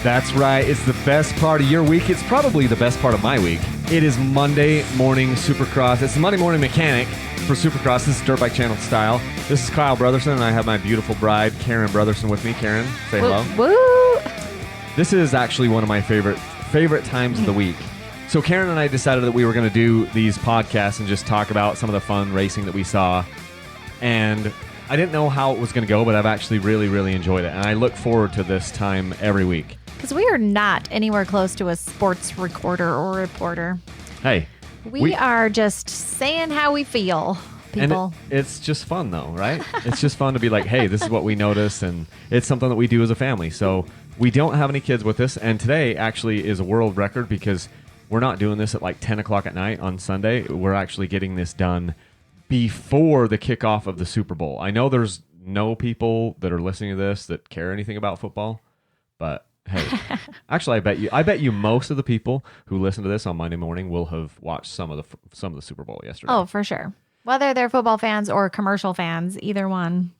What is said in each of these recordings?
That's right. It's the best part of your week. It's probably the best part of my week. It is Monday morning Supercross. It's the Monday morning mechanic for Supercross. This is Dirt Bike Channel style. This is Kyle Brotherson, and I have my beautiful bride, Karen Brotherson, with me. Karen, say hello. Woo! This is actually one of my favorite times of the week. So Karen and I decided that we were going to do these podcasts and just talk about some of the fun racing that we saw. And I didn't know how it was going to go, but I've actually really, really enjoyed it. And I look forward to this time every week. Because we are not anywhere close to a sports recorder or reporter. Hey. We are just saying how we feel, people. And it's just fun, though, right? It's just fun to be like, hey, this is what we notice, and it's something that we do as a family. So we don't have any kids with us, and today actually is a world record because we're not doing this at like 10 o'clock at night on Sunday. We're actually getting this done before the kickoff of the Super Bowl. I know there's no people that are listening to this that care anything about football, but hey, actually, I bet you most of the people who listen to this on Monday morning will have watched some of the Super Bowl yesterday. Oh, for sure. Whether they're football fans or commercial fans, either one.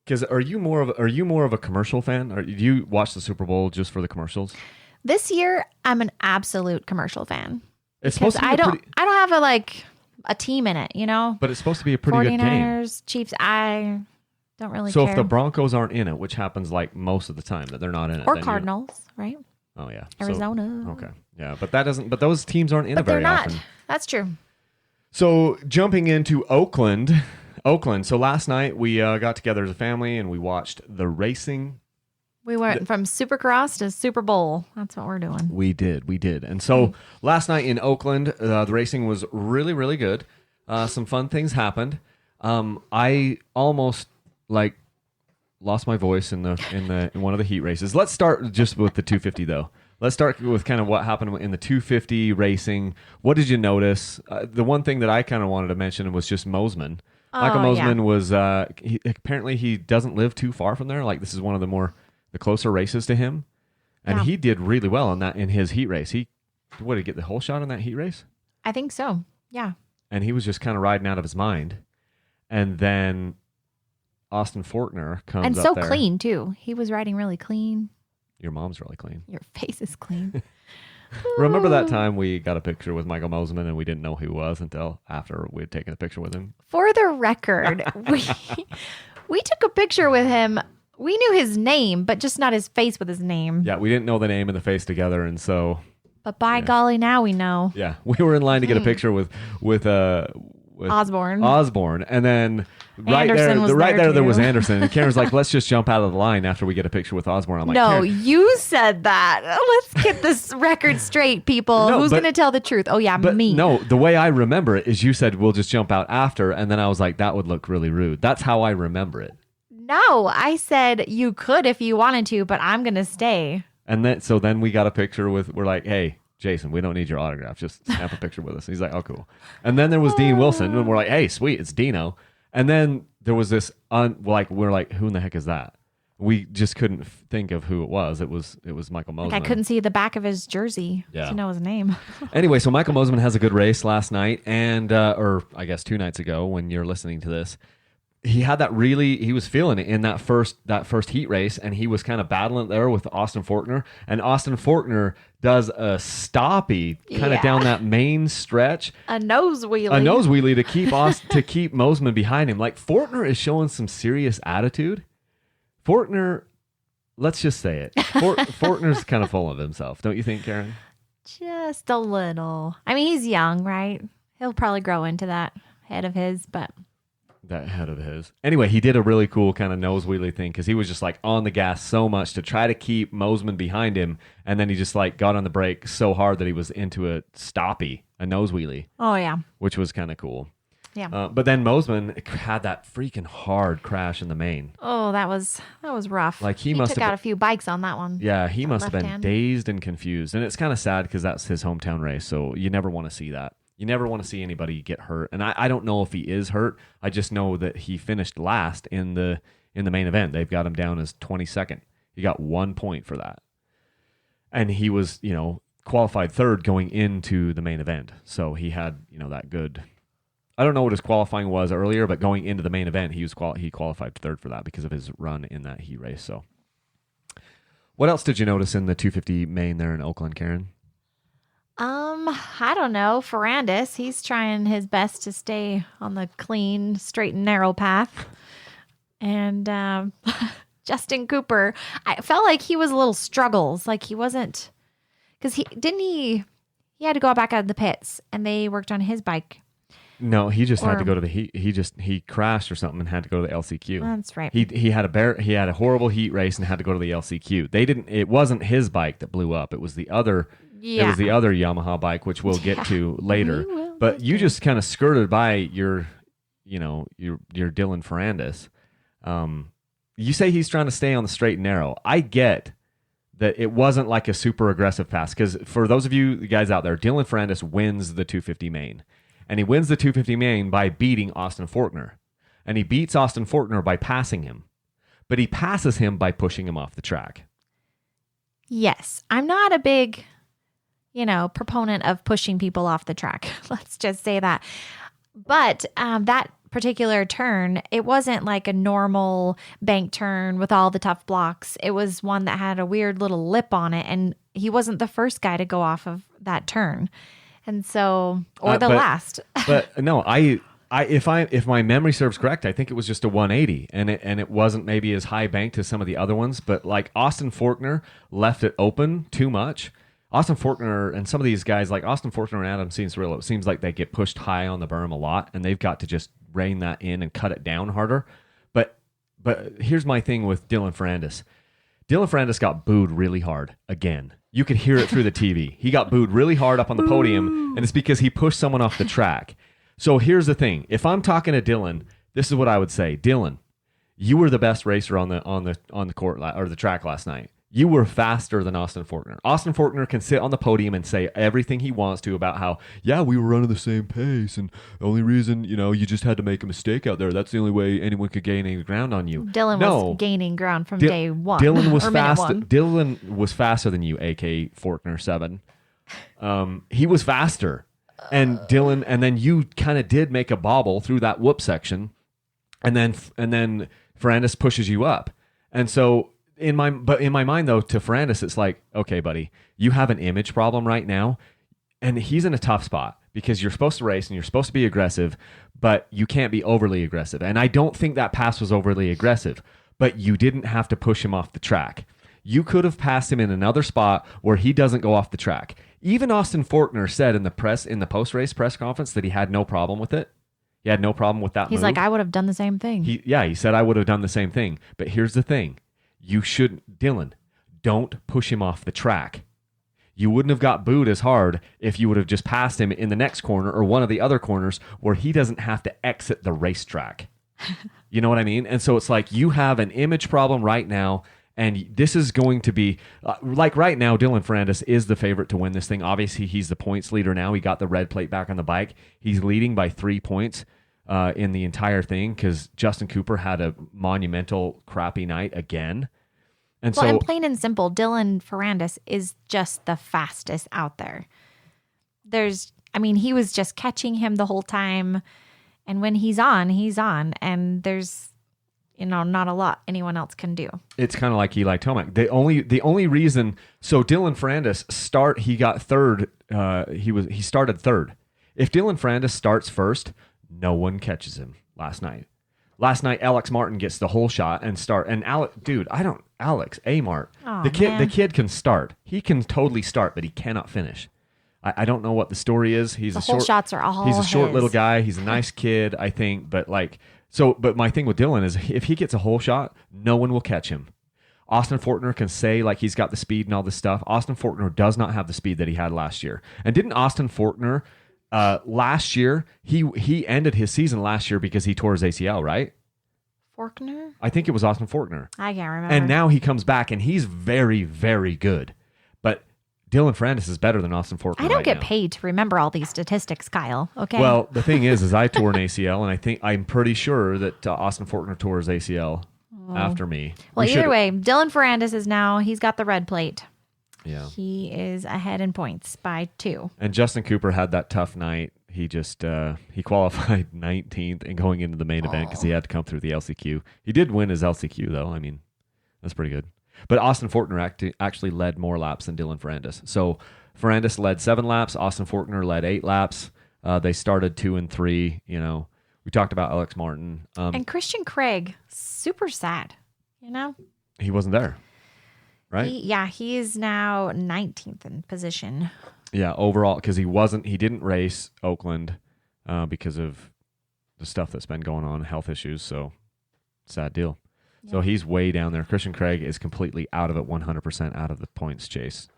Because are you more of a commercial fan? Or do you watch the Super Bowl just for the commercials? This year, I'm an absolute commercial fan. It's supposed to be I don't have a team in it, you know. But it's supposed to be a pretty good game. 49ers, Chiefs. I don't really care. So care. if the Broncos aren't in it, which happens like most of the time that they're not in it, or Cardinals, right? Oh yeah, Arizona. So, okay, yeah, but that doesn't. But those teams aren't in it very often. That's true. So jumping into Oakland. So last night we got together as a family and we watched the racing. We went from Supercross to Super Bowl. That's what we're doing. We did. And so last night in Oakland, the racing was really, really good. Some fun things happened. I almost lost my voice in one of the heat races. Let's start just with the 250 though. Let's start with kind of what happened in the 250 racing. What did you notice? The one thing that I kind of wanted to mention was just Mosman. Michael Mosman was apparently he doesn't live too far from there. Like this is one of the closer races to him, and he did really well in his heat race. Did he get the whole shot in that heat race? I think so. Yeah. And he was just kind of riding out of his mind, and then Austin Forkner comes and up so there. Clean too. He was riding really clean. Your mom's really clean. Your face is clean. Remember that time we got a picture with Michael Mosman and we didn't know who he was until after we had taken a picture with him? For the record, we took a picture with him. We knew his name, but just not his face with his name. Yeah, we didn't know the name and the face together, and so. But by golly, now we know. Yeah, we were in line to get a picture with Osborne, and then right there was Anderson, and Karen's like, "Let's just jump out of the line after we get a picture with Osborne." I'm like, "No, Karen, you said that. Let's get this record straight, people. Who's going to tell the truth? Oh yeah, me." No, the way I remember it is you said we'll just jump out after, and then I was like, that would look really rude. That's how I remember it. No, I said you could if you wanted to, but I'm going to stay. And then we got a picture we're like, hey, Jason, we don't need your autograph. Just snap a picture with us. He's like, oh, cool. And then there was Dean Wilson, and we're like, hey, sweet, it's Dino. And then there was this, we're like, who in the heck is that? We just couldn't think of who it was. It was Michael Mosman. I couldn't see the back of his jersey to know his name. Anyway, so Michael Mosman has a good race last night, and or I guess 2 nights ago when you're listening to this. He had he was feeling it in that first heat race, and he was kind of battling there with Austin Forkner, and Austin Forkner does a stoppie kind of down that main stretch, a nose wheelie to keep Mosman behind him. Like Forkner is showing some serious attitude. Forkner, let's just say it, Forkner's kind of full of himself, don't you think, Karen? Just a little. I mean, he's young, right? He'll probably grow into that head of his, but. That head of his. Anyway, he did a really cool kind of nose wheelie thing because he was just like on the gas so much to try to keep Mosman behind him, and then he just like got on the brake so hard that he was into a stoppie, a nose wheelie. Oh yeah, which was kind of cool. Yeah. But then Mosman had that freaking hard crash in the main. Oh, that was rough. Like he took out a few bikes on that one. Yeah, he must have been dazed and confused, and it's kind of sad because that's his hometown race, so you never want to see that. You never want to see anybody get hurt. And I don't know if he is hurt. I just know that he finished last in the main event. They've got him down as 22nd. He got 1 point for that. And he was, qualified third going into the main event. So he had, that good. I don't know what his qualifying was earlier, but going into the main event, he qualified third for that because of his run in that heat race. So What else did you notice in the 250 main there in Oakland, Karen? I don't know. Ferrandis, he's trying his best to stay on the clean, straight and narrow path. And Justin Cooper, I felt like he was a little struggles. Like he wasn't, because he had to go back out of the pits and they worked on his bike. No, he just had to go to the heat. He crashed or something and had to go to the LCQ. That's right. He had a horrible heat race and had to go to the LCQ. It wasn't his bike that blew up. It was the other. Yeah. It was the other Yamaha bike, which we'll get to later. But you just kind of skirted by your Dylan Ferrandis. You say he's trying to stay on the straight and narrow. I get that it wasn't like a super aggressive pass, because for those of you guys out there, Dylan Ferrandis wins the 250 main. And he wins the 250 main by beating Austin Forkner. And he beats Austin Forkner by passing him. But he passes him by pushing him off the track. Yes. I'm not a big, proponent of pushing people off the track. Let's just say that. But that particular turn, it wasn't like a normal bank turn with all the tough blocks. It was one that had a weird little lip on it. And he wasn't the first guy to go off of that turn. And so, last. But no, if my memory serves correct, I think it was just a 180, and it wasn't maybe as high banked as some of the other ones. But like Austin Forkner left it open too much. Austin Forkner and some of these guys, like Austin Forkner and Adam Cianciarulo, it seems like they get pushed high on the berm a lot, and they've got to just rein that in and cut it down harder. But here's my thing with Dylan Ferrandis. Dylan Ferrandis got booed really hard again. You could hear it through the TV. He got booed really hard up on the podium, and it's because he pushed someone off the track. So here's the thing. If I'm talking to Dylan, this is what I would say. Dylan, you were the best racer on the court or the track last night. You were faster than Austin Forkner. Austin Forkner can sit on the podium and say everything he wants to about how, yeah, we were running the same pace, and the only reason, you just had to make a mistake out there. That's the only way anyone could gain any ground on you. Dylan was gaining ground from day one. Dylan was fast. Dylan was faster than you, AK Forkner 7. He was faster, and Dylan, and then you kind of did make a bobble through that whoop section, and then Ferrandis pushes you up, and so. In my mind, though, to Ferrandis, it's like, okay, buddy, you have an image problem right now, and he's in a tough spot because you're supposed to race and you're supposed to be aggressive, but you can't be overly aggressive. And I don't think that pass was overly aggressive, but you didn't have to push him off the track. You could have passed him in another spot where he doesn't go off the track. Even Austin Forkner said in the post-race press conference that he had no problem with it. He had no problem with that move. He's like, I would have done the same thing. He said, I would have done the same thing. But here's the thing. You shouldn't, Dylan, don't push him off the track. You wouldn't have got booed as hard if you would have just passed him in the next corner or one of the other corners where he doesn't have to exit the racetrack. You know what I mean? And so it's like you have an image problem right now, and this is going to be, like right now, Dylan Ferrandis is the favorite to win this thing. Obviously, he's the points leader now. He got the red plate back on the bike. He's leading by 3 points. In the entire thing, because Justin Cooper had a monumental crappy night again. And plain and simple, Dylan Ferrandis is just the fastest out there. He was just catching him the whole time. And when he's on, and there's, not a lot anyone else can do. It's kind of like Eli Tomac. The only reason, so Dylan Ferrandis he got third. He started third. If Dylan Ferrandis starts first, no one catches him last night. Last night, Alex Martin gets the whole shot and start. And Alex Amart, the kid can start. He can totally start, but he cannot finish. I don't know what the story is. He's shots are all He's a short his. little guy. He's a nice kid, I think. But but my thing with Dylan is if he gets a whole shot, no one will catch him. Austin Forkner can say he's got the speed and all this stuff. Austin Forkner does not have the speed that he had last year. And didn't Austin Forkner last year, he ended his season last year because he tore his ACL, right? Forkner? I think it was Austin Forkner. I can't remember. And now he comes back and he's very, very good. But Dylan Ferrandis is better than Austin Forkner. I don't get paid to remember all these statistics, Kyle. Okay. Well, the thing is I tore an ACL, and I'm pretty sure that Austin Forkner tore his ACL after me. Well, either way, Dylan Ferrandis he's got the red plate. Yeah. He is ahead in points by 2. And Justin Cooper had that tough night. He just he qualified 19th and going into the main event because he had to come through the LCQ. He did win his LCQ though. That's pretty good. But Austin Forkner actually led more laps than Dylan Ferrandis. So Ferrandis led 7 laps. Austin Forkner led 8 laps. They started 2 and 3. You know, we talked about Alex Martin. And Christian Craig, super sad, you know? He wasn't there, right? He is now 19th in position. Yeah, overall, because he didn't race Oakland because of the stuff that's been going on, health issues. So, sad deal. Yeah. So he's way down there. Christian Craig is completely out of it, 100% out of the points chase.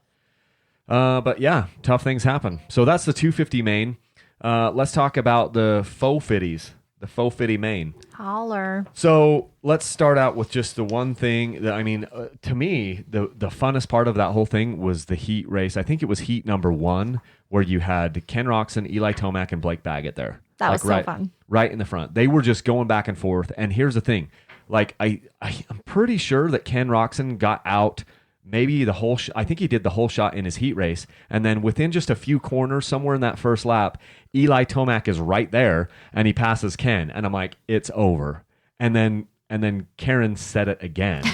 But yeah, tough things happen. So that's the 250 main. Let's talk about the faux fitties, the faux fitty main. Holler. So let's start out with just the one thing that, I mean, to me, the funnest part of that whole thing was the heat race. I think it was heat number 1 where you had Ken Roczen, Eli Tomac, and Blake Baggett there. That was so fun. Right in the front. They were just going back and forth. And here's the thing. Like, I'm pretty sure that Ken Roczen got out maybe the whole I think he did the whole shot in his heat race. And then within just a few corners, somewhere in that first lap, Eli Tomac is right there, and he passes Ken. And I'm like, it's over. And then Karen said it again.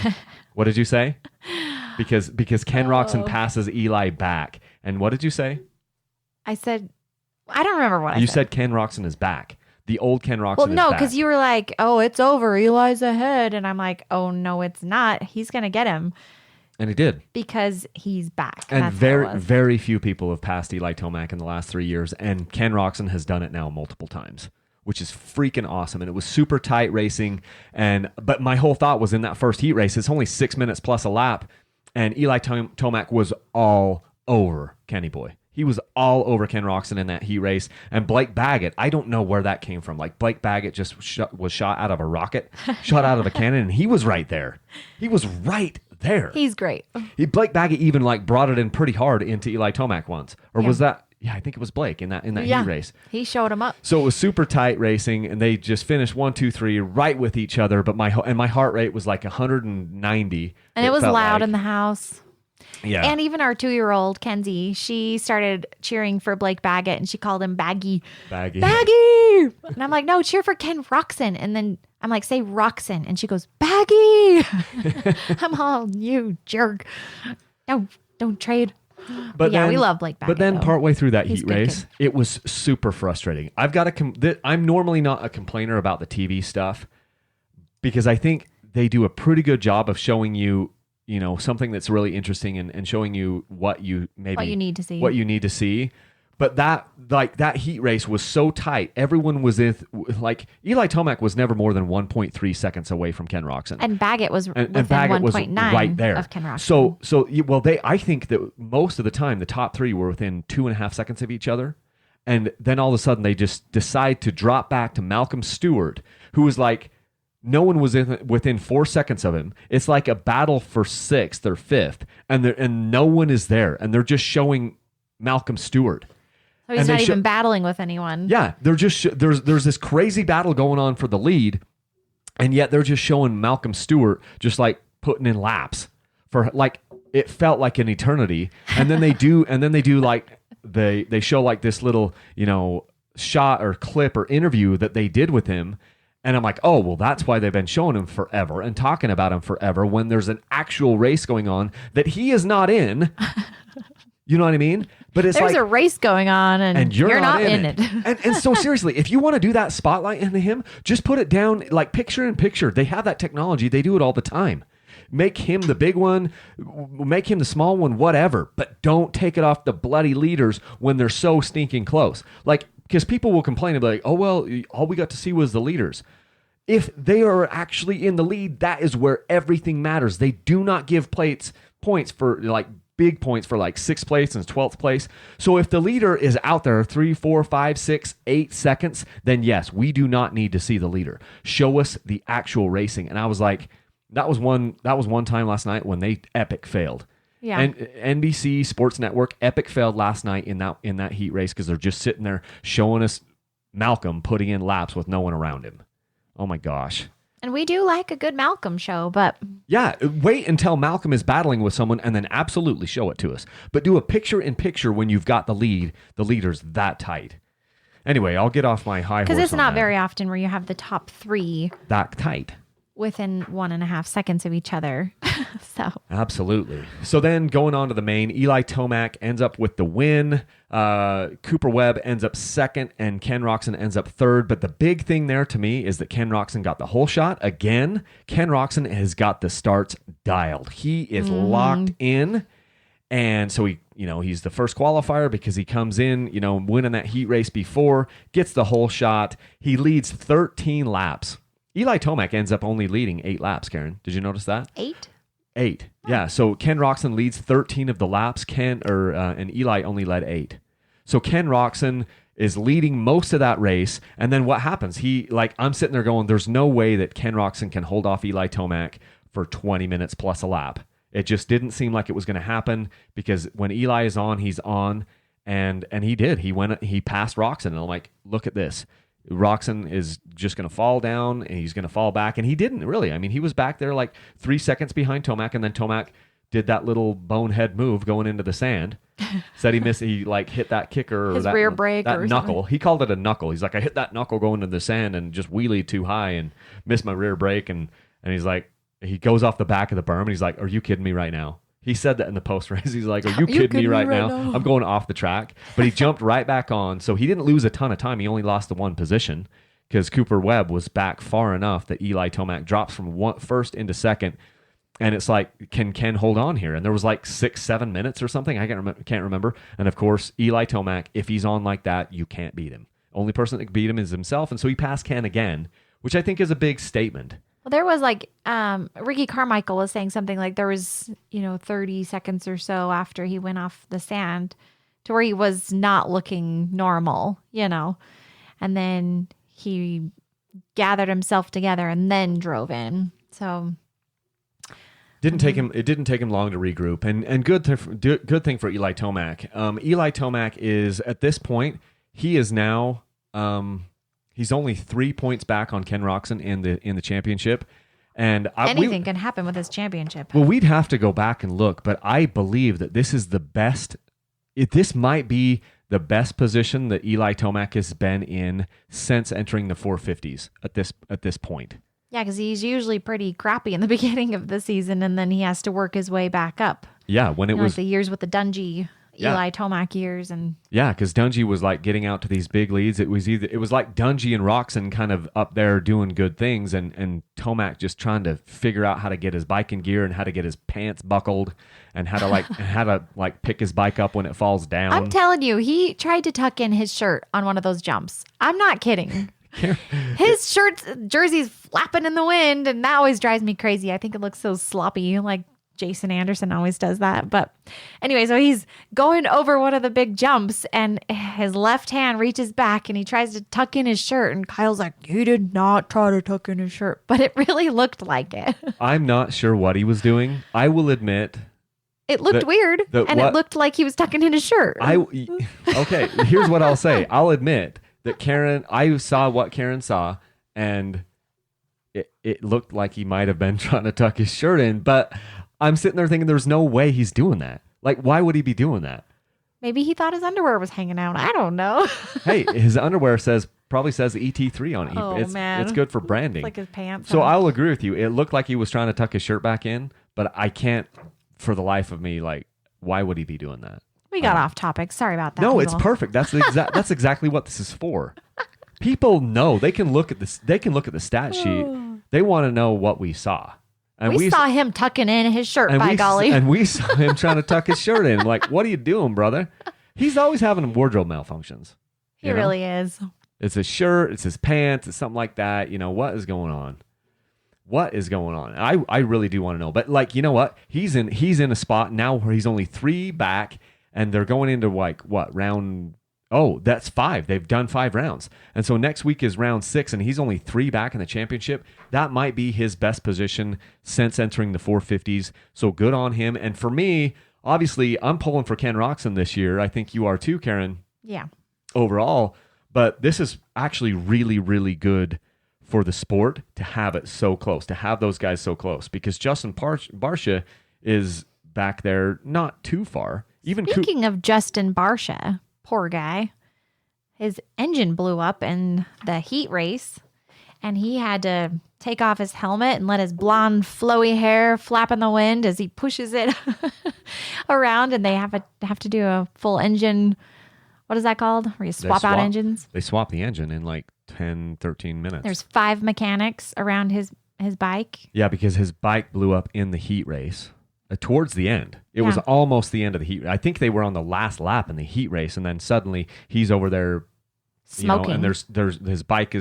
What did you say? Because Ken Roczen passes Eli back. And what did you say? I said, I don't remember what I said. You said Ken Roczen is back. The old Ken Roczen is back. Well, no, because you were like, oh, it's over. Eli's ahead. And I'm like, oh, no, it's not. He's going to get him. And he did. Because he's back. And very few people have passed Eli Tomac in the last 3 years. And Ken Roczen has done it now multiple times, which is freaking awesome. And it was super tight racing. But my whole thought was in that first heat race, it's only 6 minutes plus a lap. And Eli Tomac was all over Kenny Boy. He was all over Ken Roczen in that heat race. And Blake Baggett, I don't know where that came from. Like, Blake Baggett just was shot out of a rocket, shot out of a cannon, and he was right there. He was right there. He's great. Blake Baggett even like brought it in pretty hard into Eli Tomac once. Or was that... Yeah, I think it was Blake in that heat race. He showed him up. So it was super tight racing, and they just finished 1, 2, 3 right with each other. But my heart rate was like 190. And it was loud in the house. Yeah. And even our 2-year-old, Kenzie, she started cheering for Blake Baggett, and she called him Baggy. Baggy. And I'm like, no, cheer for Ken Roczen. And then I'm like, say Roczen. And she goes, Baggy. I'm all, you jerk. No, don't trade. But yeah, we love Blake Baggett. But then partway through that He's heat race, it was super frustrating. I've got I'm normally not a complainer about the TV stuff because I think they do a pretty good job of showing you, you know, something that's really interesting and showing you what you need to see. But that heat race was so tight. Everyone was like Eli Tomac was never more than 1.3 seconds away from Ken Roczen. And Baggett was within 1.9 right there of Ken Roczen. I think that most of the time the top 3 were within 2.5 seconds of each other. And then all of a sudden they just decide to drop back to Malcolm Stewart, who was like, no one was within 4 seconds of him. It's like a battle for 6th or 5th, and no one is there, and they're just showing Malcolm Stewart. So he's not even battling with anyone. Yeah, they're just there's this crazy battle going on for the lead, and yet they're just showing Malcolm Stewart just like putting in laps for like it felt like an eternity, and then they do like they show like this little, you know, shot or clip or interview that they did with him. And I'm like, oh, well, that's why they've been showing him forever and talking about him forever when there's an actual race going on that he is not in. You know what I mean? But it's there's a race going on and you're not in it. and so seriously, if you want to do that spotlight into him, just put it down like picture in picture. They have that technology. They do it all the time. Make him the big one, make him the small one, whatever. But don't take it off the bloody leaders when they're so stinking close. Like, because people will complain and be like, oh, well, all we got to see was the leaders. If they are actually in the lead, that is where everything matters. They do not give points for like big points for like 6th place and 12th place. So if the leader is out there 3, 4, 5, 6, 8 seconds, then yes, we do not need to see the leader. Show us the actual racing. And I was like, that was one time last night when they epic failed. Yeah. And NBC Sports Network epic failed last night in that heat race because they're just sitting there showing us Malcolm putting in laps with no one around him. Oh my gosh. And we do like a good Malcolm show, but yeah, wait until Malcolm is battling with someone and then absolutely show it to us. But do a picture in picture when you've got the leaders that tight. Anyway, I'll get off my high horse. Because it's not very often where you have the top 3 that tight. within 1.5 seconds of each other. So Absolutely. So then going on to the main, Eli Tomac ends up with the win. Cooper Webb ends up second, and Ken Roczen ends up third. But the big thing there to me is that Ken Roczen got the whole shot. Again, Ken Roczen has got the starts dialed. He is locked in. And so he's the first qualifier because he comes in, winning that heat race before, gets the whole shot. He leads 13 laps. Eli Tomac ends up only leading 8 laps, Karen. Did you notice that? 8? 8. Yeah. So Ken Roczen leads 13 of the laps. And Eli only led 8. So Ken Roczen is leading most of that race. And then what happens? I'm sitting there going, there's no way that Ken Roczen can hold off Eli Tomac for 20 minutes plus a lap. It just didn't seem like it was going to happen because when Eli is on, he's on. And he did. He passed Roczen. And I'm like, look at this. Roczen is just going to fall down and he's going to fall back. And he didn't really. I mean, he was back there like 3 seconds behind Tomac, and then Tomac did that little bonehead move going into the sand. Said he missed, he like hit that kicker or his that rear brake that or knuckle. something. He called it a knuckle. He's like, I hit that knuckle going into the sand and just wheelied too high and missed my rear brake. And he's like, he goes off the back of the berm and he's like, are you kidding me right now? He said that in the post race. He's like, are you kidding me right now? I'm going off the track. But he jumped right back on. So he didn't lose a ton of time. He only lost the one position because Cooper Webb was back far enough that Eli Tomac drops from first into second. And it's like, can Ken hold on here? And there was like 6-7 minutes or something. I can't remember. And of course, Eli Tomac, if he's on like that, you can't beat him. Only person that can beat him is himself. And so he passed Ken again, which I think is a big statement. Well, there was like Ricky Carmichael was saying something like there was 30 seconds or so after he went off the sand to where he was not looking normal, and then he gathered himself together and then drove in. So it didn't take him long to regroup, and good thing for Eli Tomac. Eli Tomac is at this point, he is now he's only 3 points back on Ken Roczen in the championship. And anything can happen with this championship. Well, we'd have to go back and look, but I believe that this is the best. This might be the best position that Eli Tomac has been in since entering the 450s at this point. Yeah, because he's usually pretty crappy in the beginning of the season, and then he has to work his way back up. Yeah, when it was like the years with the Dungey. Eli Tomac years. And yeah, because Dungey was like getting out to these big leads. It was like Dungey and Roczen kind of up there doing good things, and Tomac just trying to figure out how to get his bike in gear and how to get his pants buckled and how to pick his bike up when it falls down. I'm telling you, he tried to tuck in his shirt on one of those jumps. I'm not kidding. His jersey's flapping in the wind, and that always drives me crazy. I think it looks so sloppy, like Jason Anderson always does that. But anyway, so he's going over one of the big jumps and his left hand reaches back and he tries to tuck in his shirt. And Kyle's like, he did not try to tuck in his shirt, but it really looked like it. I'm not sure what he was doing. I will admit. It looked weird and it looked like he was tucking in his shirt. Okay, here's what I'll say. I'll admit that I saw what Karen saw and it looked like he might have been trying to tuck his shirt in, but I'm sitting there thinking there's no way he's doing that. Like, why would he be doing that? Maybe he thought his underwear was hanging out. I don't know. Hey, his underwear probably says ET3 on it. Oh, man. It's good for branding. It's like his pants. So I'll agree with you. It looked like he was trying to tuck his shirt back in, but I can't, for the life of me, like, why would he be doing that? We got off topic. Sorry about that. No, people. It's perfect. That's exactly what this is for. People know. They can look at this. They can look at the stat sheet. They want to know what we saw. And we saw him tucking in his shirt, by golly. And we saw him trying to tuck his shirt in. Like, what are you doing, brother? He's always having wardrobe malfunctions. He really is. It's his shirt. It's his pants. It's something like that. What is going on? What is going on? I really do want to know. But, like, you know what? He's in a spot now where he's only 3 back, and they're going into, like, what, round... Oh, that's 5. They've done 5 rounds. And so next week is round 6, and he's only 3 back in the championship. That might be his best position since entering the 450s. So good on him. And for me, obviously, I'm pulling for Ken Roczen this year. I think you are too, Karen. Yeah. Overall. But this is actually really, really good for the sport to have it so close, to have those guys so close. Because Justin Barcia is back there not too far. Speaking of Justin Barcia... Poor guy. His engine blew up in the heat race. and he had to take off his helmet and let his blonde flowy hair flap in the wind as he pushes it around, and they have to do a full engine. What is that called? Where you swap out engines? They swap the engine in like 10, 13 minutes. There's 5 mechanics around his bike. Yeah, because his bike blew up in the heat race towards the end. It was almost the end of the heat. I think they were on the last lap in the heat race, and then suddenly he's over there smoking. And there's his bike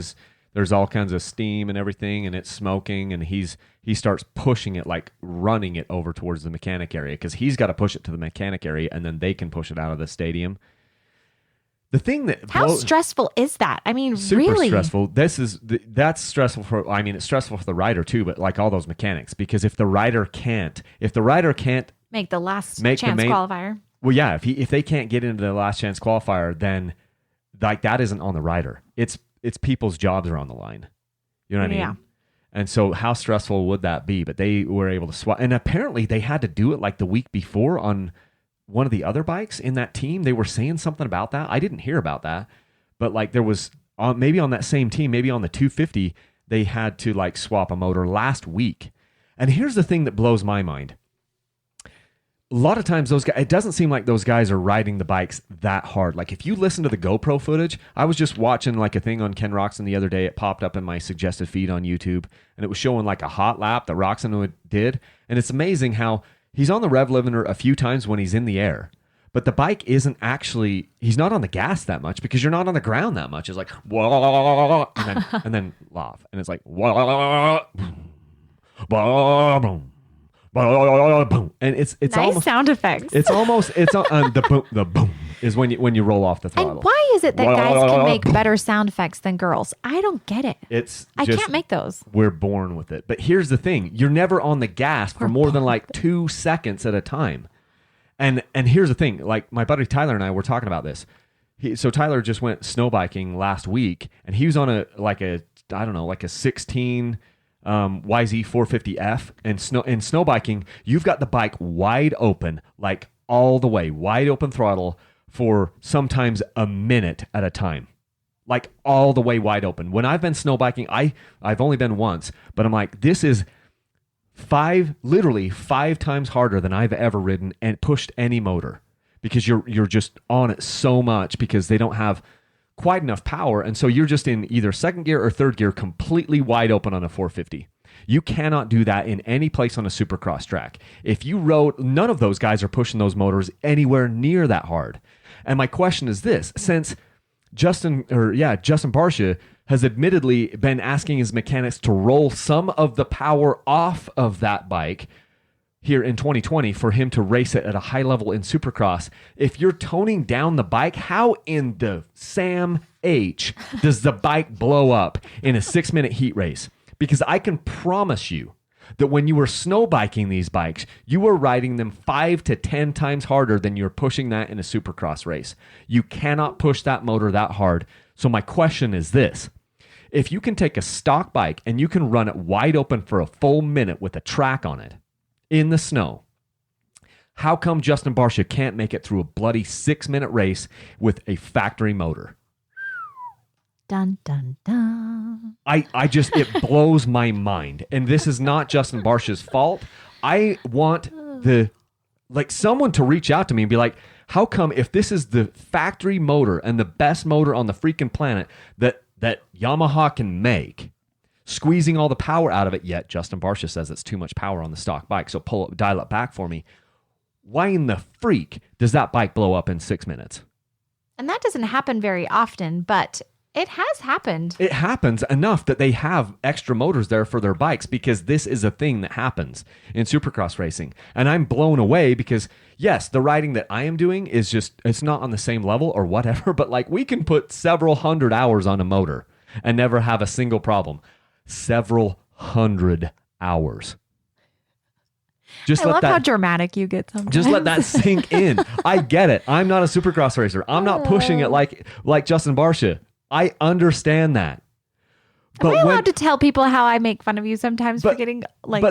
there's all kinds of steam and everything, and it's smoking, and he starts pushing it, like running it over towards the mechanic area, because he's got to push it to the mechanic area, and then they can push it out of the stadium. The thing that how stressful is that? I mean, super really stressful. That's stressful for. I mean, it's stressful for the rider too, but like all those mechanics, because if the rider can't make the last chance qualifier. Well, yeah, if they can't get into the last chance qualifier, then like that isn't on the rider. It's people's jobs are on the line. You know what I mean? Yeah. And so how stressful would that be? But they were able to swap, and apparently they had to do it like the week before on one of the other bikes in that team. They were saying something about that. I didn't hear about that, but like there was maybe on that same team, maybe on the 250, they had to like swap a motor last week. And here's the thing that blows my mind. A lot of times those guys, it doesn't seem like those guys are riding the bikes that hard. Like if you listen to the GoPro footage, I was just watching like a thing on Ken Roxon the other day. It popped up in my suggested feed on YouTube, and it was showing like a hot lap that Roxon did. And it's amazing how he's on the rev limiter a few times when he's in the air, but the bike isn't actually, he's not on the gas that much because you're not on the ground that much. It's like, whoa, and then laugh. And it's like, whoa, boom. And it's nice almost sound effects. It's almost the boom is when you roll off the throttle. And why is it that guys can make better sound effects than girls? I don't get it. I can't make those. We're born with it. But here's the thing: you're never on the gas for more than like 2 seconds at a time. And here's the thing: like my buddy Tyler and I were talking about this. So Tyler just went snow biking last week, and he was on a 16. YZ 450F, and snow biking, you've got the bike wide open, like all the way, wide open throttle for sometimes a minute at a time, like all the way wide open. When I've been snow biking, I've only been once, but I'm like, this is literally 5 times harder than I've ever ridden and pushed any motor, because you're just on it so much because they don't have quite enough power, and so you're just in either second gear or third gear completely wide open on a 450. You cannot do that in any place on a Supercross track. If you rode, none of those guys are pushing those motors anywhere near that hard. And my question is this: since Justin Barcia has admittedly been asking his mechanics to roll some of the power off of that bike here in 2020 for him to race it at a high level in Supercross, if you're toning down the bike, how in the Sam H does the bike blow up in a 6-minute heat race? Because I can promise you that when you were snow biking these bikes, you were riding them 5 to 10 times harder than you're pushing that in a Supercross race. You cannot push that motor that hard. So my question is this: if you can take a stock bike and you can run it wide open for a full minute with a track on it in the snow, how come Justin Barcia can't make it through a bloody 6-minute race with a factory motor? Dun, dun, dun. It blows my mind. And this is not Justin Barcia's fault. I want someone to reach out to me and be like, how come if this is the factory motor and the best motor on the freaking planet that Yamaha can make, squeezing all the power out of it, yet Justin Barcia says it's too much power on the stock bike, so dial it back for me. Why in the freak does that bike blow up in 6 minutes? And that doesn't happen very often, but it has happened. It happens enough that they have extra motors there for their bikes, because this is a thing that happens in Supercross racing. And I'm blown away because, yes, the riding that I am doing is it's not on the same level or whatever, but like we can put several hundred hours on a motor and never have a single problem. Several hundred hours. I love how dramatic you get sometimes. Just let that sink in. I get it. I'm not a Supercross racer. I'm not pushing it like Justin Barcia. I understand that. Am I allowed to tell people how I make fun of you sometimes for getting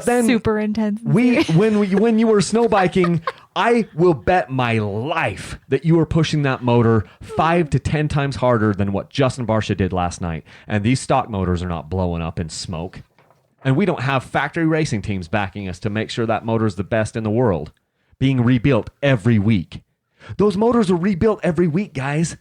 super intense? When you were snow biking, I will bet my life that you are pushing that motor 5 to 10 times harder than what Justin Barcia did last night. And these stock motors are not blowing up in smoke. And we don't have factory racing teams backing us to make sure that motor is the best in the world, being rebuilt every week. Those motors are rebuilt every week, guys.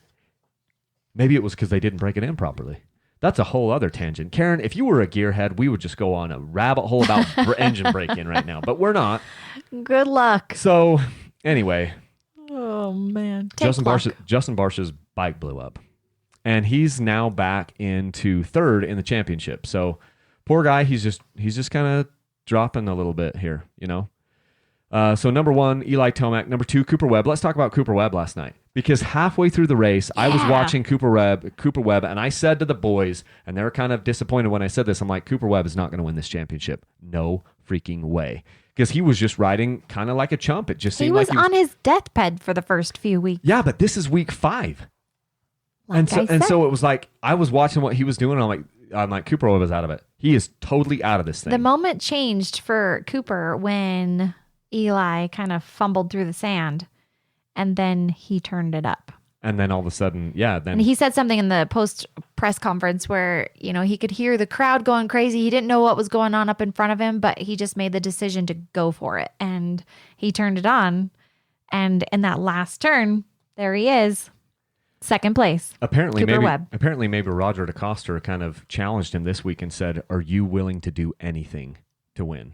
Maybe it was because they didn't break it in properly. That's a whole other tangent. Karen, if you were a gearhead, we would just go on a rabbit hole about engine break-in right now, but we're not. Good luck. So, anyway. Oh, man. Justin Barcia's bike blew up, and he's now back into third in the championship. So, poor guy, he's just kind of dropping a little bit here, you know. So number 1, Eli Tomac. Number 2, Cooper Webb. Let's talk about Cooper Webb last night, because halfway through the race, I was watching Cooper Webb, and I said to the boys, and they were kind of disappointed when I said this. I'm like, Cooper Webb is not going to win this championship. No freaking way. Because he was just riding kind of like a chump. It just seemed like he was on his deathbed for the first few weeks. Yeah, but this is week 5. And so it was like, I was watching what he was doing, and I'm like, Cooper Webb is out of it. He is totally out of this thing. The moment changed for Cooper when Eli kind of fumbled through the sand, and then he turned it up. And then all of a sudden, and he said something in the post press conference where, you know, he could hear the crowd going crazy. He didn't know what was going on up in front of him, but he just made the decision to go for it, and he turned it on. And in that last turn, there he is, second place. Apparently, maybe Roger DeCoster kind of challenged him this week and said, "Are you willing to do anything to win?"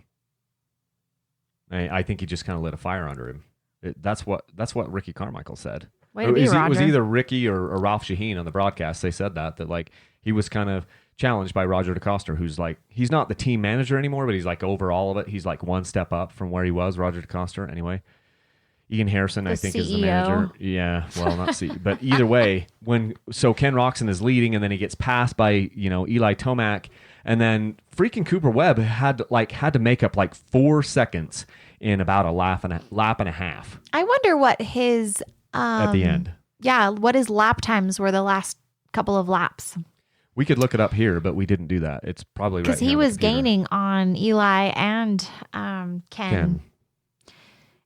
I think he just kind of lit a fire under him. That's what Ricky Carmichael said. Way to be, Roger. It was either Ricky or Ralph Shaheen on the broadcast. They said that like he was kind of challenged by Roger DeCoster, who's like, he's not the team manager anymore, but he's like over all of it. He's like one step up from where he was, Roger DeCoster. Anyway, Ian Harrison, I think, CEO. is the manager. Yeah, well, not CEO, but either way, so Ken Roczen is leading, and then he gets passed by, you know, Eli Tomac, and then freaking Cooper Webb had to make up like 4 seconds in about a lap and a half. I wonder what his at the end. Yeah, what his lap times were the last couple of laps. We could look it up here, but we didn't do that. It's probably right because he was gaining on Eli and Ken.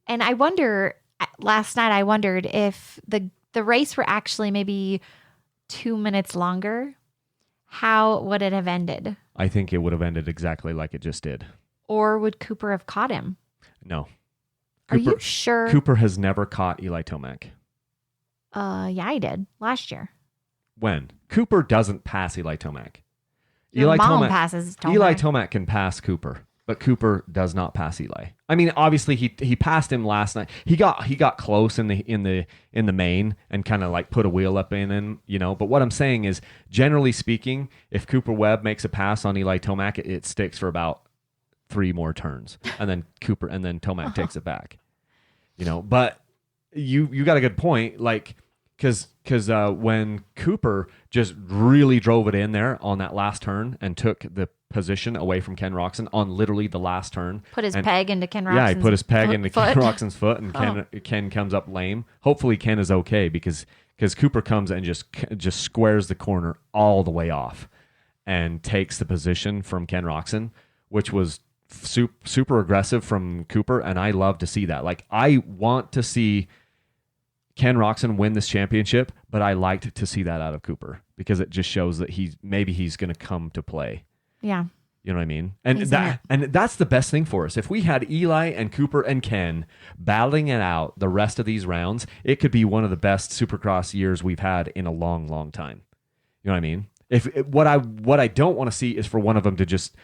And I wonder, last night I wondered if the race were actually maybe 2 minutes longer, how would it have ended? I think it would have ended exactly like it just did. Or would Cooper have caught him? No. Are you sure? Cooper has never caught Eli Tomac. Yeah, he did last year. When? Cooper doesn't pass Eli Tomac. Your mom passes Tomac. Eli Tomac can pass Cooper, but Cooper does not pass Eli. I mean, obviously he passed him last night. He got close in the main and kind of like put a wheel up in him, you know. But what I'm saying is, generally speaking, if Cooper Webb makes a pass on Eli Tomac, it sticks for about 3 more turns, and then Tomac takes it back, you know. But you got a good point, like because when Cooper just really drove it in there on that last turn and took the position away from Ken Roczen on literally the last turn, put his peg into Ken Roczen's yeah, he put his peg into foot. Ken Roczen's foot, and Ken comes up lame. Hopefully Ken is okay, because Cooper comes and just squares the corner all the way off and takes the position from Ken Roczen, which was super aggressive from Cooper, and I love to see that. Like, I want to see Ken Roczen win this championship, but I liked to see that out of Cooper because it just shows that he's going to come to play. Yeah. You know what I mean? And that's the best thing for us. If we had Eli and Cooper and Ken battling it out the rest of these rounds, it could be one of the best Supercross years we've had in a long, long time. You know what I mean? What I don't want to see is for one of them to just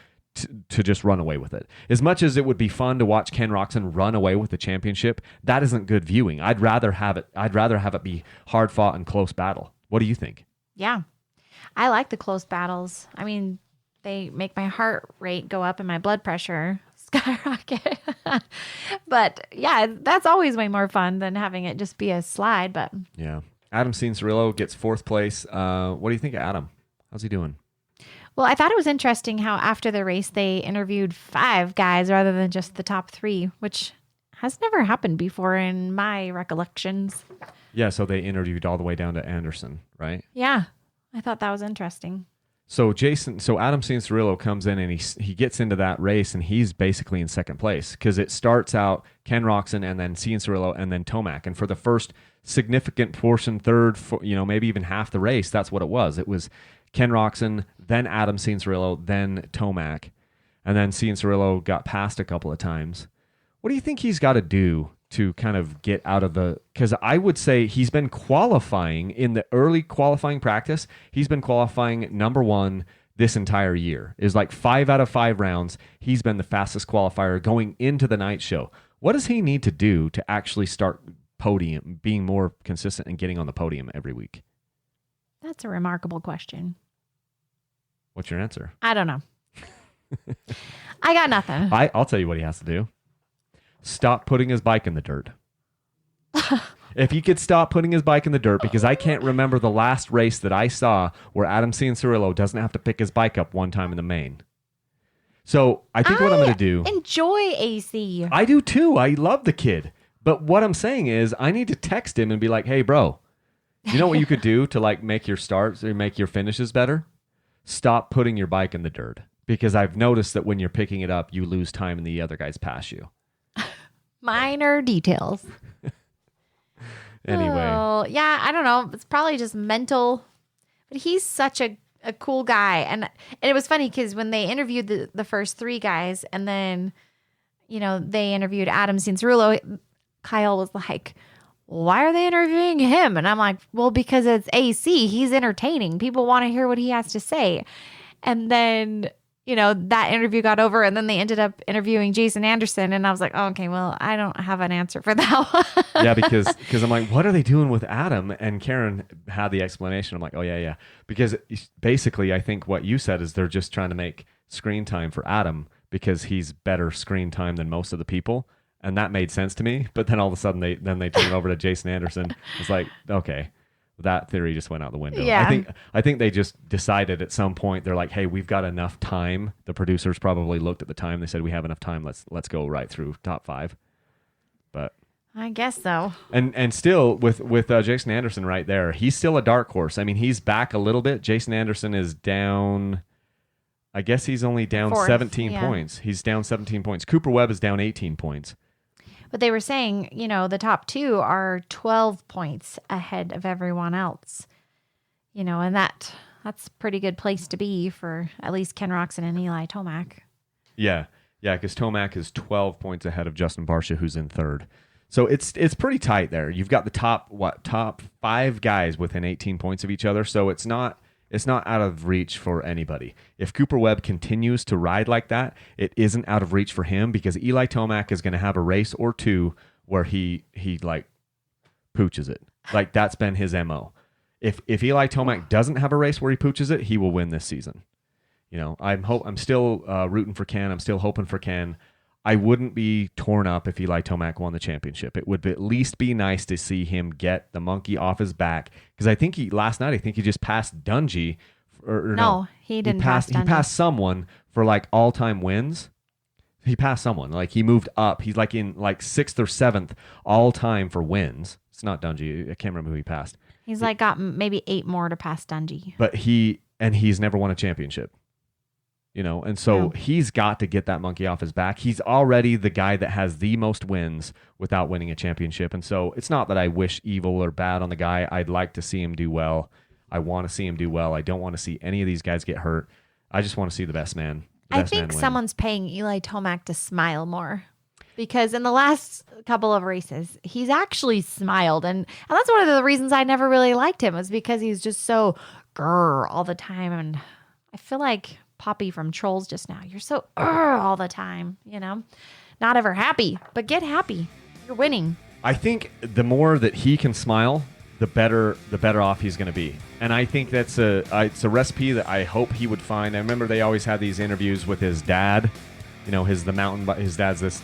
run away with it. As much as it would be fun to watch Ken Roczen run away with the championship, that isn't good viewing. I'd rather have it be hard fought and close battle. What do you think? Yeah. I like the close battles. I mean, they make my heart rate go up and my blood pressure skyrocket. But yeah, that's always way more fun than having it just be a slide. But yeah. Adam Cianciarillo gets 4th place. What do you think of Adam? How's he doing? Well, I thought it was interesting how after the race they interviewed 5 guys rather than just the top 3, which has never happened before in my recollections. Yeah, so they interviewed all the way down to Anderson, right? Yeah, I thought that was interesting. So Adam Cianciarulo comes in and he gets into that race and he's basically in second place because it starts out Ken Roczen and then Cianciarulo and then Tomac. And for the first significant portion, third, maybe even half the race, that's what it was. It was Ken Roczen, then Adam Cianciarulo, then Tomac. And then Cianciarulo got passed a couple of times. What do you think he's got to do to kind of get out of because I would say he's been qualifying in the early qualifying practice. He's been qualifying number one this entire year. Is like 5 out of 5 rounds. He's been the fastest qualifier going into the night show. What does he need to do to actually start being more consistent and getting on the podium every week? That's a remarkable question. What's your answer? I don't know. I got nothing. I'll tell you what he has to do. Stop putting his bike in the dirt. If he could stop putting his bike in the dirt, because I can't remember the last race that I saw where Adam Cianciarulo doesn't have to pick his bike up one time in the main. So I think what I'm going to do... enjoy AC. I do too. I love the kid. But what I'm saying is I need to text him and be like, hey, bro, you know what you could do to like make your starts or make your finishes better? Stop putting your bike in the dirt. Because I've noticed that when you're picking it up, you lose time and the other guys pass you. Minor details. Anyway. Oh, yeah, I don't know. It's probably just mental. But he's such a cool guy. And it was funny because when they interviewed the first 3 guys and then, they interviewed Adam Cianciarulo, Kyle was like, why are they interviewing him? And I'm like, well, because it's AC. He's entertaining. People want to hear what he has to say. And then... that interview got over and then they ended up interviewing Jason Anderson. And I was like, oh, okay, well, I don't have an answer for that one. Yeah, because I'm like, what are they doing with Adam? And Karen had the explanation. I'm like, oh, yeah. Because basically, I think what you said is they're just trying to make screen time for Adam because he's better screen time than most of the people. And that made sense to me. But then all of a sudden, they turn it over to Jason Anderson. It's like, okay. That theory just went out the window. Yeah. I think they just decided at some point they're like, hey, we've got enough time. The producers probably looked at the time. They said we have enough time. Let's go right through top 5. But I guess so. And still with Jason Anderson right there, he's still a dark horse. I mean, he's back a little bit. Jason Anderson is down. I guess he's only down 17 points. He's down 17 points. Cooper Webb is down 18 points. But they were saying, the top 2 are 12 points ahead of everyone else. And that's a pretty good place to be for at least Ken Roczen and Eli Tomac. Yeah, because Tomac is 12 points ahead of Justin Barcia, who's in 3rd. So it's pretty tight there. You've got the top 5 guys within 18 points of each other. So it's not out of reach for anybody. If Cooper Webb continues to ride like that, it isn't out of reach for him because Eli Tomac is going to have a race or 2 where he like pooches it. Like that's been his MO. If Eli Tomac doesn't have a race where he pooches it, he will win this season. I'm still rooting for Ken. I'm still hoping for Ken. I wouldn't be torn up if Eli Tomac won the championship. It would at least be nice to see him get the monkey off his back because I think last night he just passed Dungey. No, he didn't pass Dungey. He passed someone for like all-time wins. He passed someone. Like he moved up. He's like in like 6th or 7th all-time for wins. It's not Dungey. I can't remember who he passed. He's got maybe 8 more to pass Dungey. But he's never won a championship. And so he's got to get that monkey off his back. He's already the guy that has the most wins without winning a championship. And so it's not that I wish evil or bad on the guy. I'd like to see him do well. I want to see him do well. I don't want to see any of these guys get hurt. I just want to see the best man. I think someone's paying Eli Tomac to smile more because in the last couple of races, he's actually smiled. And that's one of the reasons I never really liked him was because he's just so grrr all the time. And I feel like Poppy from Trolls just now. You're so all the time, not ever happy, but get happy. You're winning. I think the more that he can smile, the better off he's going to be. And I think it's a recipe that I hope he would find. I remember they always had these interviews with his dad. His dad's this,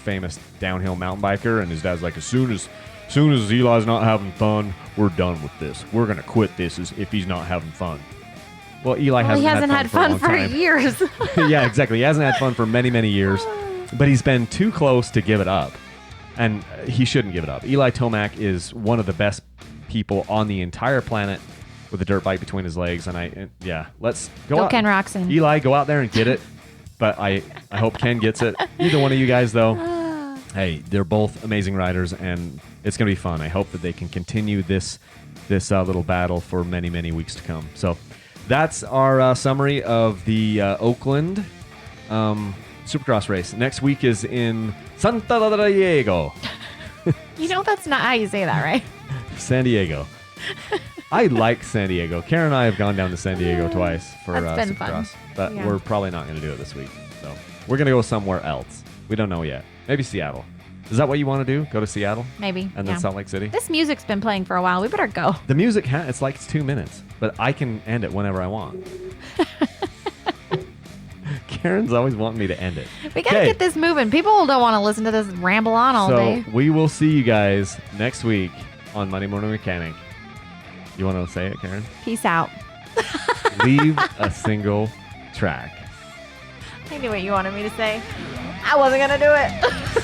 famous downhill mountain biker, and his dad's like, as soon as Eli's not having fun, we're done with this. We're going to quit this if he's not having fun. Well, Eli hasn't had fun for years. Yeah, exactly. He hasn't had fun for many, many years, but he's been too close to give it up, and he shouldn't give it up. Eli Tomac is one of the best people on the entire planet. with a dirt bike between his legs. And let's go Go out. Ken Roxon. Eli, go out there and get it. But I hope Ken gets it. Either one of you guys, though. Hey, they're both amazing riders, and it's going to be fun. I hope that they can continue this little battle for many, many weeks to come. So that's our summary of the Oakland Supercross race. Next week is in Santa Diego. You know that's not how you say that, right? San Diego. I like San Diego. Karen and I have gone down to San Diego twice for That's been Supercross. fun. But Yeah. we're probably not going to do it this week. So we're going to go somewhere else. We don't know yet. Maybe Seattle. Is that what you want to do? Go to Seattle? Maybe. And then Salt Lake City? This music's been playing for a while. We better go. The music, it's like it's 2 minutes, but I can end it whenever I want. Karen's always wanting me to end it. We got to get this moving. People don't want to listen to this ramble on all day. So we will see you guys next week on Monday Morning Mechanic. You want to say it, Karen? Peace out. Leave a single track. I knew what you wanted me to say. I wasn't going to do it.